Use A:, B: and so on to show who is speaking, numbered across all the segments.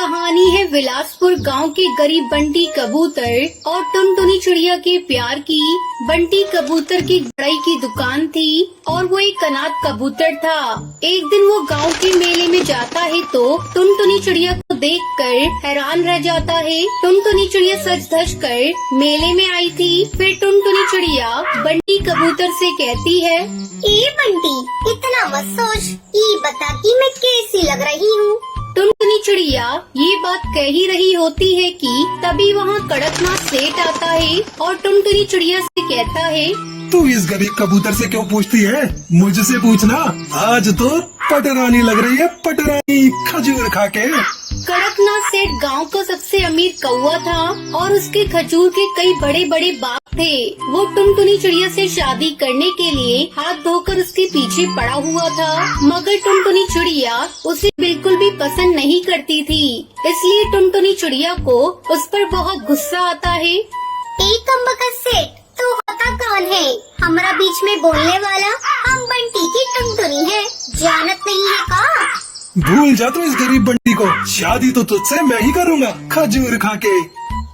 A: कहानी है बिलासपुर गांव के गरीब बंटी कबूतर और टुनटुनी चिड़िया के प्यार की। बंटी कबूतर की गड़ाई की दुकान थी और वो एक अनाथ कबूतर था। एक दिन वो गांव के मेले में जाता है तो टुनटुनी चिड़िया को देखकर हैरान रह जाता है। टुनटुनी चिड़िया सज धज कर मेले में आई थी। फिर टुनटुनी चिड़िया बंटी कबूतर से कहती है,
B: ए बंटी, इतना मत सोच, ये बता कि मैं कैसी लग रही हूँ।
A: टुनटुनी चिड़िया ये बात कह ही रही होती है कि तभी वहाँ कड़कनाथ सेठ आता है और टुनटुनी चिड़िया से कहता है,
C: तू इस गरीब कबूतर से क्यों पूछती है? मुझसे पूछना। आज तो पटरानी लग रही है, पटरानी खजूर खा के।
A: कड़कनाथ सेठ गांव का सबसे अमीर कौवा था और उसके खजूर के कई बड़े बड़े बाग थे। वो टुनटुनी चिड़िया से शादी करने के लिए हाथ धोकर उसके पीछे पड़ा हुआ था, मगर टुनटुनी चिड़िया उसे बिल्कुल भी पसंद नहीं करती थी। इसलिए टुनटुनी चिड़िया को उस पर बहुत गुस्सा आता है।
B: एक कमबख्त सेठ, तू होता कौन है? हमारा बीच में बोलने वाला? हम बंटी की टुनटुनी है, जानत नहीं है का?
C: भूल जा तू इस गरीब बंटी को, शादी तो तुझसे मैं ही करूँगा खजूर खा के।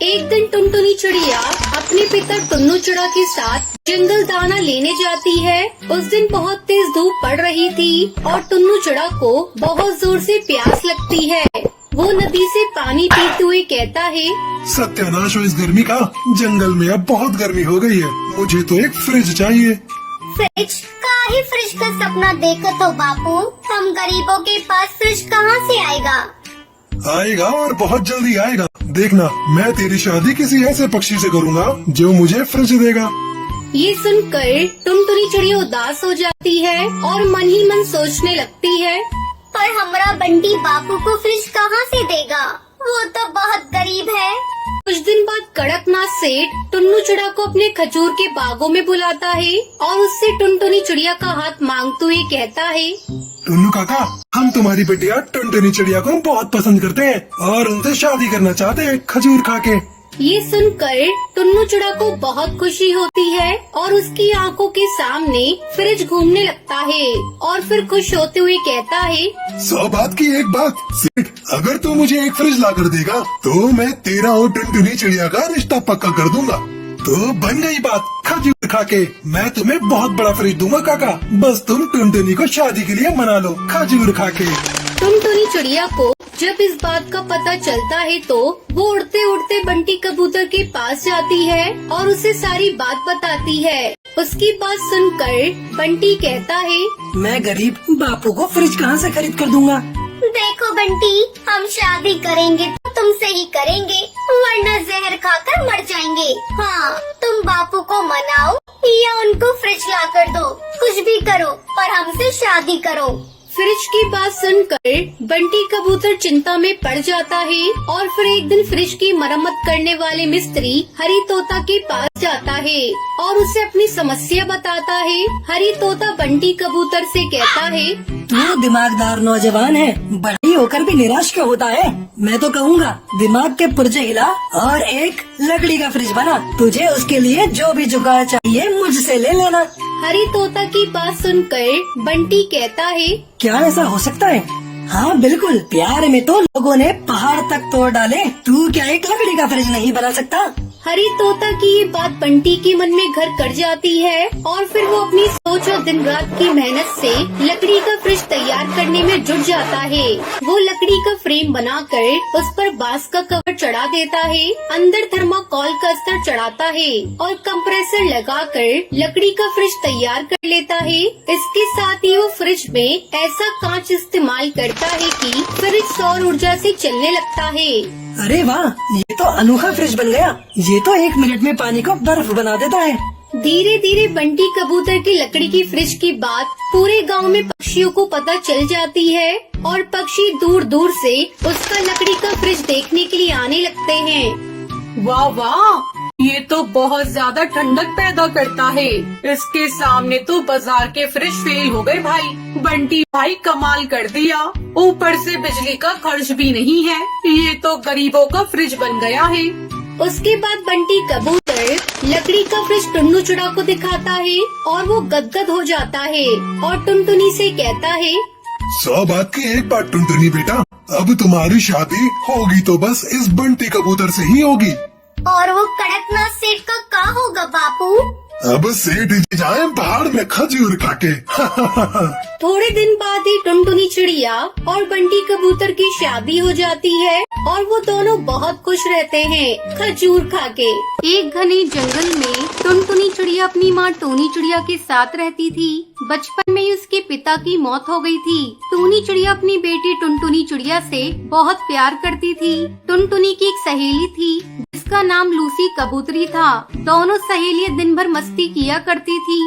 A: एक दिन टुनटुनी चिड़िया अपने पिता टुन्नू चिड़ा के साथ जंगल दाना लेने जाती है। उस दिन बहुत तेज धूप पड़ रही थी और टुन्नू चिड़ा को बहुत जोर से प्यास लगती है। वो नदी से पानी पीते हुए कहता है,
C: सत्यानाश हो इस गर्मी का, जंगल में अब बहुत गर्मी हो गई है, मुझे तो एक फ्रिज चाहिए।
B: फ्रिज? काहे फ्रिज का सपना देखो तो बापू, हम गरीबों के पास फ्रिज कहाँ से आएगा?
C: आएगा और बहुत जल्दी आएगा। देखना, मैं तेरी शादी किसी ऐसे पक्षी से करूँगा जो मुझे फ्रिज देगा।
A: ये सुनकर टुनटुनी चिड़िया उदास हो जाती है और मन ही मन सोचने लगती है,
B: पर हमारा बंटी बापू को फ्रिज कहाँ से देगा? वो तो बहुत गरीब है।
A: कुछ दिन बाद कड़कनाथ सेठ टुन्नू चिड़ा को अपने खजूर के बागों में बुलाता है और उससे टुनटुनी चिड़िया का हाथ मांगते हुए कहता है,
C: टुन्नू काका, हम तुम्हारी बिटिया टुनटुनी चिड़िया को बहुत पसंद करते हैं और उनसे शादी करना चाहते हैं खजूर खा के।
A: ये सुनकर टुन्नू चिड़ा को बहुत खुशी होती है और उसकी आंखों के सामने फ्रिज घूमने लगता है और फिर खुश होते हुए कहता है,
C: 100 बात की एक बात सेठ, अगर तू मुझे एक फ्रिज ला कर देगा तो मैं तेरा और टुनटुनी चिड़िया का रिश्ता पक्का कर दूंगा। तो बन गई बात, खजूर खा के मैं तुम्हें बहुत बड़ा फ्रिज दूंगा काका, बस तुम टुनटुनी को शादी के लिए मना लो खजूर खा के।
A: टुनटुनी चिड़िया को जब इस बात का पता चलता है तो वो उड़ते उड़ते बंटी कबूतर के पास जाती है और उसे सारी बात बताती है। उसकी बात सुनकर बंटी कहता है,
D: मैं गरीब बापू को फ्रिज कहाँ से खरीद कर दूंगा?
B: देखो बंटी, हम शादी करेंगे तो तुमसे ही करेंगे, वरना जहर खाकर मर जाएंगे। हाँ, तुम बापू को मनाओ या उनको फ्रिज ला कर दो, कुछ भी करो पर हमसे शादी करो।
A: फ्रिज की बात सुनकर बंटी कबूतर चिंता में पड़ जाता है और फिर एक दिन फ्रिज की मरम्मत करने वाले मिस्त्री हरी तोता के पास जाता है और उसे अपनी समस्या बताता है। हरी तोता बंटी कबूतर से कहता है,
D: तू दिमागदार नौजवान है, बड़ी होकर भी निराश क्यों होता है? मैं तो कहूँगा दिमाग के पुर्जे हिला और एक लकड़ी का फ्रिज बना, तुझे उसके लिए जो भी जुगाड़ चाहिए मुझसे ले लेना।
A: हरी तोता की बात सुनकर बंटी कहता है,
D: क्या ऐसा हो सकता है? हाँ बिल्कुल, प्यार में तो लोगों ने पहाड़ तक तोड़ डाले, तू क्या एक लकड़ी का फ्रिज नहीं बना सकता?
A: हरी तोता की ये बात बंटी के मन में घर कर जाती है और फिर वो अपनी सोच और दिन रात की मेहनत से लकड़ी का फ्रिज तैयार करने में जुट जाता है। वो लकड़ी का फ्रेम बनाकर उस पर बांस का कवर चढ़ा देता है, अंदर थर्माकोल का अस्तर चढ़ाता है और कंप्रेसर लगाकर लकड़ी का फ्रिज तैयार कर लेता है। इसके साथ ही वो फ्रिज में ऐसा कांच इस्तेमाल करता है कि फ्रिज सौर ऊर्जा से चलने लगता है।
D: अरे वाह, ये तो अनोखा फ्रिज बन गया, ये तो 1 मिनट में पानी को बर्फ बना देता है।
A: धीरे धीरे बंटी कबूतर की लकड़ी की फ्रिज की बात पूरे गांव में पक्षियों को पता चल जाती है और पक्षी दूर दूर से उसका लकड़ी का फ्रिज देखने के लिए आने लगते हैं।
E: वाह वाह, ये तो बहुत ज्यादा ठंडक पैदा करता है। इसके सामने तो बाजार के फ्रिज फेल हो गए भाई। बंटी भाई कमाल कर दिया, ऊपर से बिजली का खर्च भी नहीं है, ये तो गरीबों का फ्रिज बन गया है।
A: उसके बाद बंटी कबूतर लकड़ी का फ्रिज टुन्नू चिड़ा को दिखाता है और वो गदगद हो जाता है और टुनटुनी से कहता है,
C: 100 बात की एक बात टुनटुनी बेटा, अब तुम्हारी शादी होगी तो बस इस बंटी कबूतर से ही होगी।
B: और वो कड़कनाथ सेठ का क्या होगा बापू?
C: अब सेठ जी जाए पहाड़ में खजूर खाके।
A: थोड़े दिन बाद ही टुनटुनी चिड़िया और बंटी कबूतर की शादी हो जाती है और वो दोनों बहुत खुश रहते हैं खजूर खाके। एक घने जंगल में टुनटुनी चिड़िया अपनी माँ टूनी चिड़िया के साथ रहती थी। बचपन में ही उसके पिता की मौत हो गई थी। टूनी चिड़िया अपनी बेटी टुनटुनी चिड़िया से बहुत प्यार करती थी। टुनटुनी की एक सहेली थी जिसका नाम लूसी कबूतरी था। दोनों सहेलियां दिन भर मस्ती किया करती थी।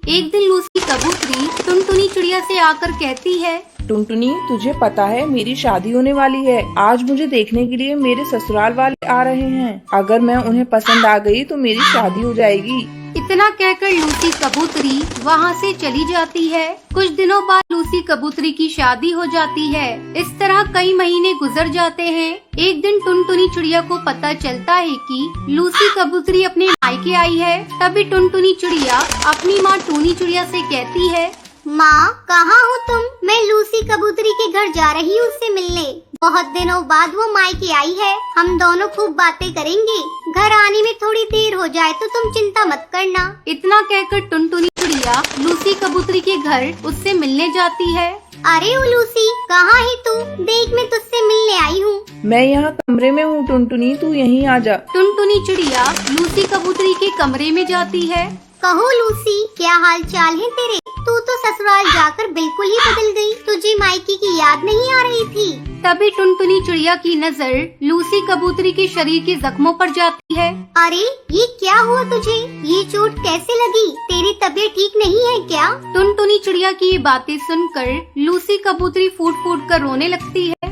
A: एक दिन लूसी कबूतरी टुनटुनी चिड़िया से आकर कहती है,
F: टुनटुनी, तुझे पता है मेरी शादी होने वाली है। आज मुझे देखने के लिए मेरे ससुराल वाले आ रहे हैं। अगर मैं उन्हें पसंद आ गई तो मेरी शादी हो जाएगी।
A: इतना कहकर लूसी कबूतरी वहाँ से चली जाती है। कुछ दिनों बाद लूसी कबूतरी की शादी हो जाती है। इस तरह कई महीने गुजर जाते हैं। एक दिन टुनटुनी चिड़िया को पता चलता है कि लूसी कबूतरी अपने मायके आई है। तभी टुनटुनी चिड़िया अपनी माँ टूनी चिड़िया से कहती है,
B: माँ कहाँ हो तुम? मैं लूसी कबूतरी के घर जा रही हूँ उससे मिलने। बहुत दिनों बाद वो मायके आई है। हम दोनों खूब बातें करेंगे। घर आने में थोड़ी देर हो जाए तो तुम चिंता मत करना।
A: इतना कहकर टुनटुनी चिड़िया लूसी कबूतरी के घर उससे मिलने जाती है।
B: अरे ओ लूसी, कहाँ है तू? देख मैं तुझसे मिलने आई हूँ।
F: मैं यहाँ कमरे में हूँ टुनटुनी, तू यहीं आ जा।
A: टुनटुनी चिड़िया लूसी कबूतरी के कमरे में जाती है।
B: कहो लूसी, क्या हाल चाल है तेरे? तू तो ससुराल जाकर बिल्कुल ही बदल गई। तुझे मायके की याद नहीं आ रही थी?
A: तभी टुनटुनी चिड़िया की नजर लूसी कबूतरी के शरीर के जख्मों पर जाती है।
B: अरे ये क्या हुआ तुझे? ये चोट कैसे लगी? तेरी तबीयत ठीक नहीं है क्या?
A: टुनटुनी चिड़िया की ये बातें सुनकर लूसी कबूतरी फूट फूट कर रोने लगती है।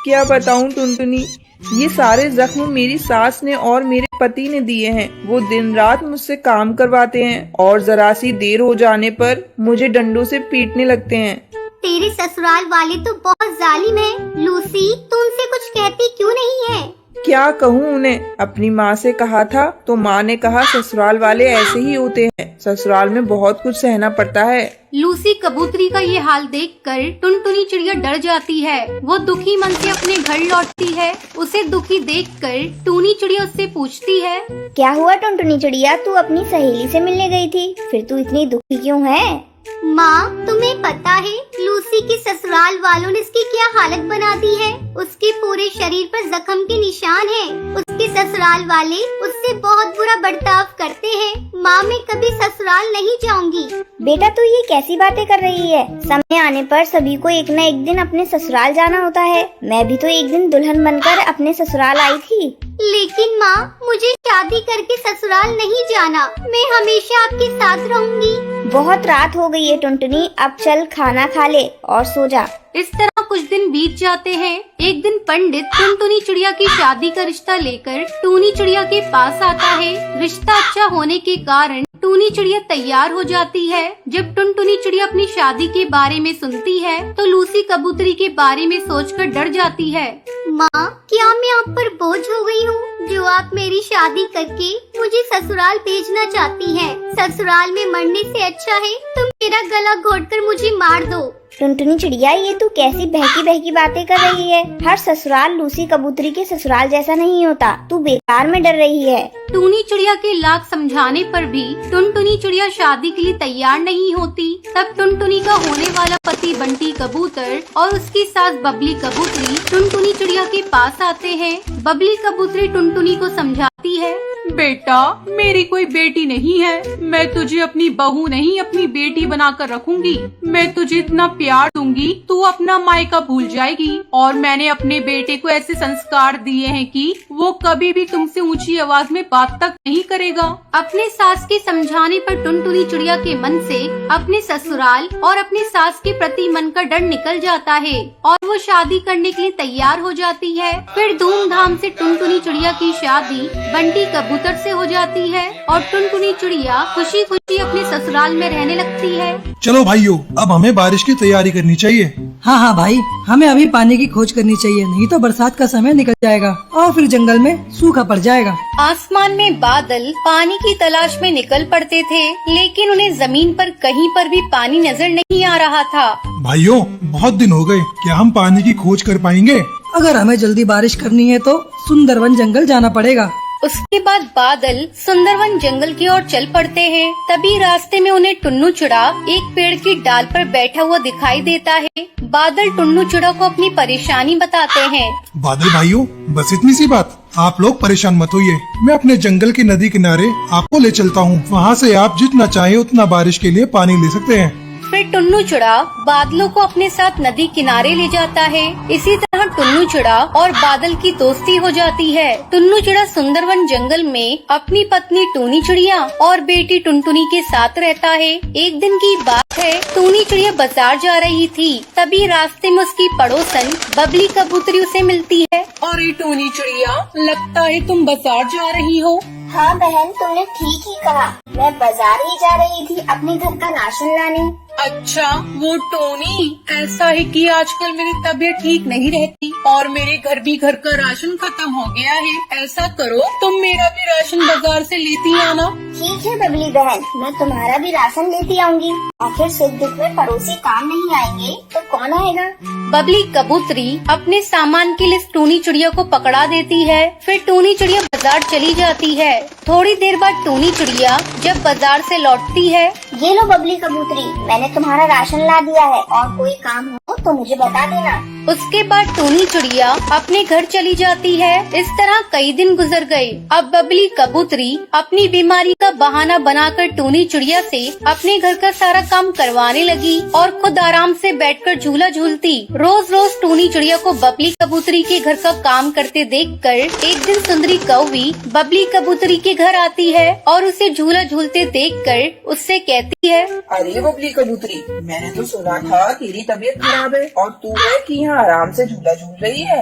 F: क्या बताऊँ टुनटुनी, ये सारे जख्म मेरी सास ने और मेरे पति ने दिए हैं। वो दिन रात मुझसे काम करवाते हैं और जरा सी देर हो जाने पर मुझे डंडों से पीटने लगते हैं।
B: तेरे ससुराल वाले तो बहुत जालिम हैं। लूसी, तू उनसे कुछ कहती क्यों नहीं है?
F: क्या कहूँ उन्हें? अपनी माँ से कहा था तो माँ ने कहा ससुराल वाले ऐसे ही होते हैं। ससुराल में बहुत कुछ सहना पड़ता है।
A: लूसी कबूतरी का ये हाल देखकर टुनटुनी चिड़िया डर जाती है। वो दुखी मन से अपने घर लौटती है। उसे दुखी देखकर टूनी चिड़िया उससे पूछती है,
B: क्या हुआ टुनटुनी चिड़िया? तू अपनी सहेली से मिलने गई थी, फिर तू इतनी दुखी क्यों है? माँ, तुम्हें पता है लूसी के ससुराल वालों ने इसकी क्या हालत बना दी है? उसके पूरे शरीर पर जख्म के निशान हैं। उसके ससुराल वाले उससे बहुत बुरा बर्ताव करते हैं। माँ, मैं कभी ससुराल नहीं जाऊंगी। बेटा, तू ये कैसी बातें कर रही है? समय आने पर सभी को एक न एक दिन अपने ससुराल जाना होता है। मैं भी तो एक दिन दुल्हन बनकर अपने ससुराल आई थी। लेकिन माँ, मुझे शादी करके ससुराल नहीं जाना। मैं हमेशा आपके साथ रहूंगी। बहुत रात हो गई है टुनटुनी, अब चल खाना खा ले और सो जा।
A: इस तरह कुछ दिन बीत जाते हैं। एक दिन पंडित टुनटुनी चिड़िया की शादी का रिश्ता लेकर टूनी चिड़िया के पास आता है। रिश्ता अच्छा होने के कारण टूनी चिड़िया तैयार हो जाती है। जब टुनटुनी चिड़िया अपनी शादी के बारे में सुनती है तो लूसी कबूतरी के बारे में सोचकर डर जाती है।
B: माँ, क्या मैं आप पर बोझ हो गई हूँ जो आप मेरी शादी करके मुझे ससुराल भेजना चाहती हैं? ससुराल में मरने से अच्छा है तुम मेरा गला घोटकर मुझे मार दो। टुनटुनी चिड़िया, ये तू कैसी बहकी बहकी बातें कर रही है? हर ससुराल लूसी कबूतरी के ससुराल जैसा नहीं होता। तू बेकार में डर रही है।
A: टूनी चिड़िया के लाख समझाने पर भी टुनटुनी चिड़िया शादी के लिए तैयार नहीं होती। तब टुनटुनी का होने वाला पति बंटी कबूतर और उसकी सास बबली कबूतरी टुनटुनी चिड़िया के पास आते हैं। बबली कबूतरी टुनटुनी को समझाती है,
E: बेटा, मेरी कोई बेटी नहीं है। मैं तुझे अपनी बहू नहीं अपनी बेटी बनाकर रखूंगी। मैं तुझे इतना प्यार दूंगी तू अपना मायका भूल जाएगी। और मैंने अपने बेटे को ऐसे संस्कार दिए हैं कि वो कभी भी तुमसे ऊंची आवाज में बात तक नहीं करेगा।
A: अपने सास के समझाने पर टुनटुनी चिड़िया के मन से अपने ससुराल और अपने सास के प्रति मन का डर निकल जाता है और वो शादी करने के लिए तैयार हो जाती है। फिर धूमधाम से टुनटुनी चिड़िया की शादी बंटी कबूतर से हो जाती है और टुनटुनी चिड़िया खुशी खुशी अपने ससुराल में रहने लगती है।
G: चलो भाइयों, अब हमें बारिश की तैयारी करनी
C: करनी चाहिए।
D: हाँ हाँ भाई, हमें अभी पानी की खोज करनी चाहिए, नहीं तो बरसात का समय निकल जाएगा और फिर जंगल में सूखा पड़ जाएगा।
A: आसमान में बादल पानी की तलाश में निकल पड़ते थे, लेकिन उन्हें जमीन पर कहीं पर भी पानी नजर नहीं आ रहा था।
C: भाइयों, बहुत दिन हो गए, क्या हम पानी की खोज कर पाएंगे?
D: अगर हमें जल्दी बारिश करनी है तो सुंदरवन जंगल जाना पड़ेगा।
A: उसके बाद बादल सुंदरवन जंगल की ओर चल पड़ते हैं। तभी रास्ते में उन्हें टुन्नू चिड़ा एक पेड़ की डाल पर बैठा हुआ दिखाई देता है। बादल टुन्नू चिड़ा को अपनी परेशानी बताते हैं।
C: बादल भाइयों, बस इतनी सी बात, आप लोग परेशान मत होइए। मैं अपने जंगल के नदी किनारे आपको ले चलता हूँ, वहाँ से आप जितना चाहे उतना बारिश के लिए पानी ले सकते हैं।
A: फिर टुन्नू चिड़ा बादलों को अपने साथ नदी किनारे ले जाता है। इसी तरह टुन्नू चिड़ा और बादल की दोस्ती हो जाती है। टुन्नू चिड़ा सुंदरवन जंगल में अपनी पत्नी टूनी चिड़िया और बेटी टुनटुनी के साथ रहता है। एक दिन की बात है, टूनी चिड़िया बाजार जा रही थी। तभी रास्ते में उसकी पड़ोसन बबली कबूतरी उसे मिलती है।
E: अरे टूनी चिड़िया, लगता है तुम बाजार जा रही हो।
B: हाँ बहन, तुमने ठीक ही कहा, मैं बाजार ही जा रही थी अपने घर का राशन लाने।
E: अच्छा, वो टोनी, ऐसा है कि आजकल मेरी तबीयत ठीक नहीं रहती और मेरे घर का राशन खत्म हो गया है। ऐसा करो, तुम मेरा भी राशन बाजार से लेती आना।
B: ठीक है बबली बहन, मैं तुम्हारा भी राशन लेती आऊंगी। आखिर सुख दुख में पड़ोसी काम नहीं आएंगे तो कौन आएगा।
A: बबली कबूतरी अपने सामान की लिस्ट टूनी चिड़िया को पकड़ा देती है। फिर टूनी चिड़िया बाजार चली जाती है। थोड़ी देर बाद टूनी चिड़िया जब बाजार से लौटती है,
B: ये लो बबली कबूतरी, मैंने तुम्हारा राशन ला दिया है और कोई काम हो तो मुझे बता देना।
A: उसके बाद टूनी चिड़िया अपने घर चली जाती है। इस तरह कई दिन गुजर गए। अब बबली कबूतरी अपनी बीमारी का बहाना बनाकर टूनी चिड़िया से अपने घर का सारा काम करवाने लगी और खुद आराम से बैठकर झूला झूलती। रोज रोज टूनी चिड़िया को बबली कबूतरी के घर का काम करते देखकर एक दिन सुंदरी कौवी बबली कबूतरी के घर आती है और उसे झूला झूलते देखकर उससे कहती है,
F: अरे बबली कबूतरी, मैंने तो सुना था तेरी तबीयत खराब है और तू है कि यहाँ आराम से झूला झूल रही है।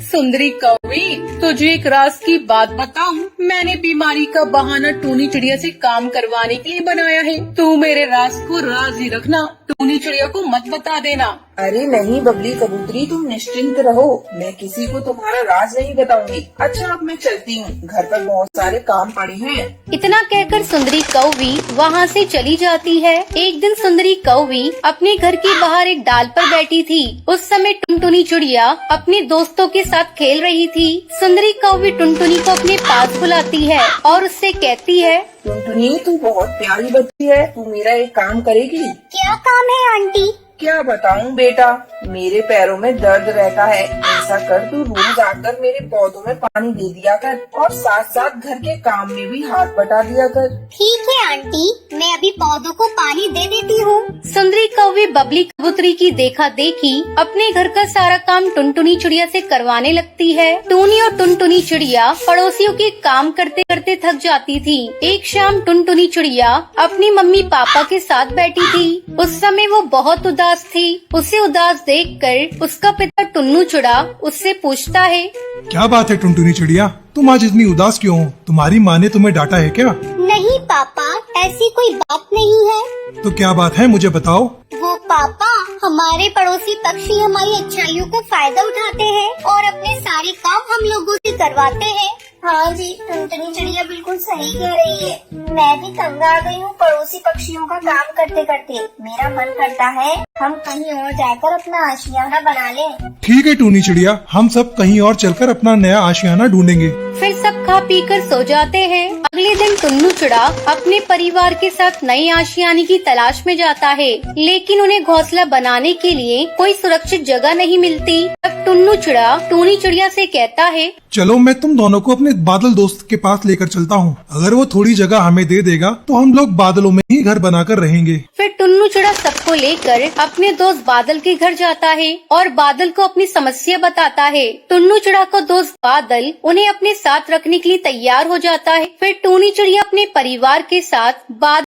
E: सुंदरी कौवी, तुझे एक राज की बात बताऊं, मैंने बीमारी का बहाना टूनी चिड़िया से काम करवाने के लिए बनाया है। तू मेरे राज को राज ही रखना, टूनी चिड़िया को मत बता देना।
F: अरे नहीं बबली कबूतरी, तुम निश्चिंत रहो, मैं किसी को तुम्हारा राज नहीं बताऊंगी। अच्छा, अब मैं चलती हूँ, घर पर बहुत सारे काम पड़े हैं।
A: इतना कहकर सुंदरी कौवी वहाँ से चली जाती है। एक दिन सुंदरी कौवी अपने घर के बाहर एक डाल पर बैठी थी। उस समय टुनटुनी चिड़िया अपने दोस्तों के साथ खेल रही थी। सुंदरी कौवी टुनटुनी को अपने पास बुलाती है और उससे कहती है,
F: टुनटुनी, तू बहुत प्यारी बच्ची है, तू मेरा एक काम करेगी?
B: क्या काम है आंटी?
F: क्या बताऊं बेटा, मेरे पैरों में दर्द रहता है। ऐसा कर, तू रोज आकर मेरे पौधों में पानी दे दिया कर और साथ साथ घर के काम में भी हाथ बटा दिया कर।
B: ठीक है आंटी, मैं अभी पौधों को पानी दे देती हूँ।
A: सुंदरी कौवी बबली कबूतरी की देखा देखी अपने घर का सारा काम टुनटुनी चिड़िया से करवाने लगती है। टूनी और टुनटुनी चिड़िया पड़ोसियों के काम करते करते थक जाती थी। एक शाम टुनटुनी चिड़िया अपनी मम्मी पापा के साथ बैठी थी। उस समय वो बहुत उदास थी। उसे उदास देखकर उसका पिता टुन्नू चिड़ा उससे पूछता है,
C: क्या बात है टुनटुनी चिड़िया, तुम आज इतनी उदास क्यों हो? तुम्हारी माँ ने तुम्हें डांटा है क्या?
B: नहीं पापा, ऐसी कोई बात नहीं है।
C: तो क्या बात है, मुझे बताओ।
B: वो पापा, हमारे पड़ोसी पक्षी हमारी अच्छाइयों का फायदा उठाते हैं और अपने सारे काम हम लोगों से करवाते हैं। हाँ जी, टुनटुनी चिड़िया बिल्कुल सही कह रही है। मैं भी तंग आ गई हूँ पड़ोसी पक्षियों का काम करते करते। मेरा मन करता है हम कहीं और जाकर अपना आशियाना बना लें।
C: ठीक है टूनी चिड़िया, हम सब कहीं और चलकर अपना नया आशियाना ढूंढेंगे।
A: फिर सब खा पी कर सो जाते हैं। अगले दिन टुन्नू चिड़ा अपने परिवार के साथ नई आशियाने की तलाश में जाता है, लेकिन उन्हें घोंसला बनाने के लिए कोई सुरक्षित जगह नहीं मिलती। तब टुन्नू चिड़ा टूनी चिड़िया से कहता है,
C: चलो मैं तुम दोनों को अपने बादल दोस्त के पास लेकर चलता हूँ। अगर वो थोड़ी जगह हमें दे देगा तो हम लोग बादलों में ही घर बनाकर रहेंगे।
A: फिर टुन्नू चिड़ा सबको लेकर अपने दोस्त बादल के घर जाता है और बादल को अपनी समस्या बताता है। टुन्नू चिड़ा को दोस्त बादल उन्हें अपने साथ रखने के लिए तैयार हो जाता है। फिर टूनी चिड़िया अपने परिवार के साथ बादल